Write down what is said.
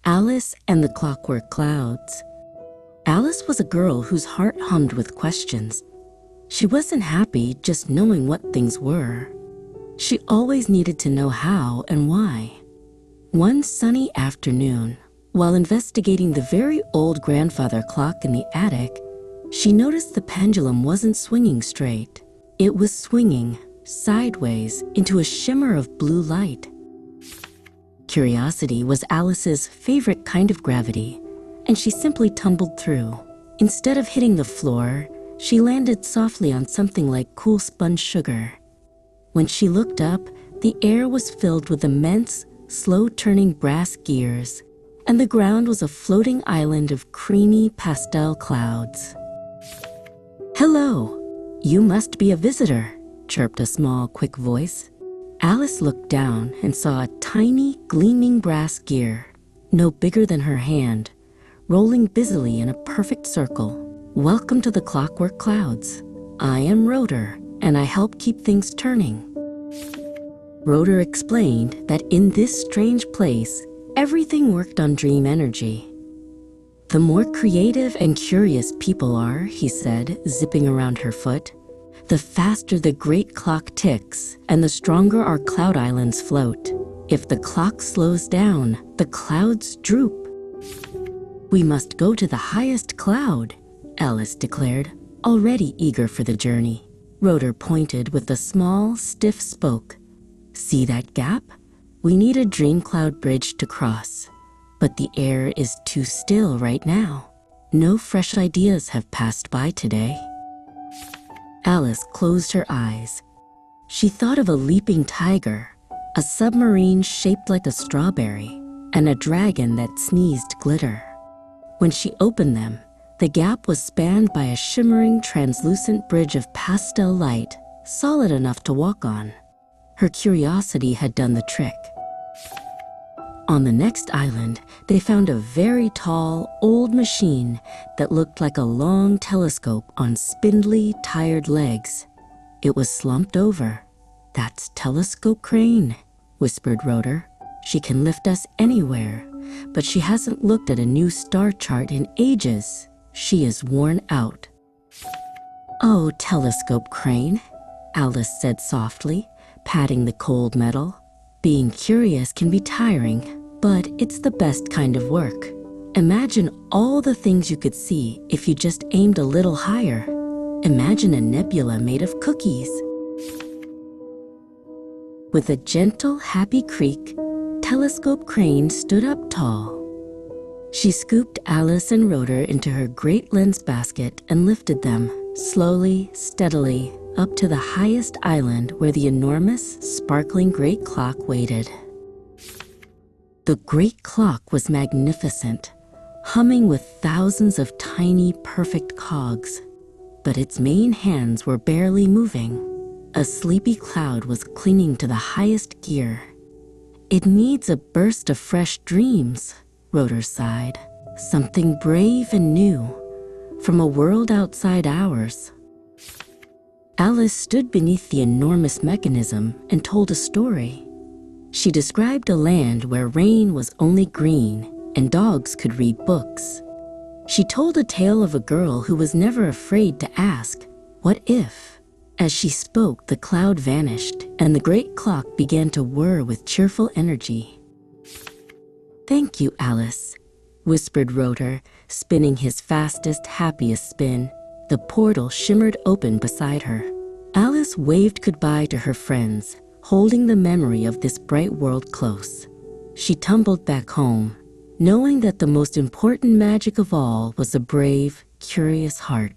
Alice and the Clockwork Clouds. Alice was a girl whose heart hummed with questions. She wasn't happy just knowing what things were. She always needed to know how and why. One sunny afternoon, while investigating the very old grandfather clock in the attic, she noticed the pendulum wasn't swinging straight. It was swinging sideways into a shimmer of blue light. Curiosity was Alice's favorite kind of gravity, and she simply tumbled through. Instead of hitting the floor, she landed softly on something like cool sponge sugar. When she looked up, the air was filled with immense, slow-turning brass gears, and the ground was a floating island of creamy pastel clouds. "Hello, you must be a visitor," chirped a small, quick voice. Alice looked down and saw a tiny, gleaming brass gear, no bigger than her hand, rolling busily in a perfect circle. "Welcome to the Clockwork Clouds. I am Rotor, and I help keep things turning." Rotor explained that in this strange place, everything worked on dream energy. "The more creative and curious people are," he said, zipping around her foot, "the faster the great clock ticks and the stronger our cloud islands float. If the clock slows down, the clouds droop." "We must go to the highest cloud," Alice declared, already eager for the journey. Rotor pointed with a small, stiff spoke. "See that gap? We need a dream cloud bridge to cross. But the air is too still right now. No fresh ideas have passed by today." Alice closed her eyes. She thought of a leaping tiger, a submarine shaped like a strawberry, and a dragon that sneezed glitter. When she opened them, the gap was spanned by a shimmering, translucent bridge of pastel light, solid enough to walk on. Her curiosity had done the trick. On the next island, they found a very tall, old machine that looked like a long telescope on spindly, tired legs. It was slumped over. "That's Telescope Crane," whispered Rotor. "She can lift us anywhere, but she hasn't looked at a new star chart in ages. She is worn out." "Oh, Telescope Crane," Alice said softly, patting the cold metal. "Being curious can be tiring, but it's the best kind of work. Imagine all the things you could see if you just aimed a little higher. Imagine a nebula made of cookies." With a gentle, happy creak, Telescope Crane stood up tall. She scooped Alice and Rotor into her great lens basket and lifted them, slowly, steadily, up to the highest island where the enormous, sparkling great clock waited. The great clock was magnificent, humming with thousands of tiny, perfect cogs, but its main hands were barely moving. A sleepy cloud was clinging to the highest gear. "It needs a burst of fresh dreams," Rotor sighed. "Something brave and new, from a world outside ours." Alice stood beneath the enormous mechanism and told a story. She described a land where rain was only green and dogs could read books. She told a tale of a girl who was never afraid to ask, "What if?" As she spoke, the cloud vanished and the great clock began to whir with cheerful energy. "Thank you, Alice," whispered Rotor, spinning his fastest, happiest spin. The portal shimmered open beside her. Alice waved goodbye to her friends, holding the memory of this bright world close. She tumbled back home, knowing that the most important magic of all was a brave, curious heart.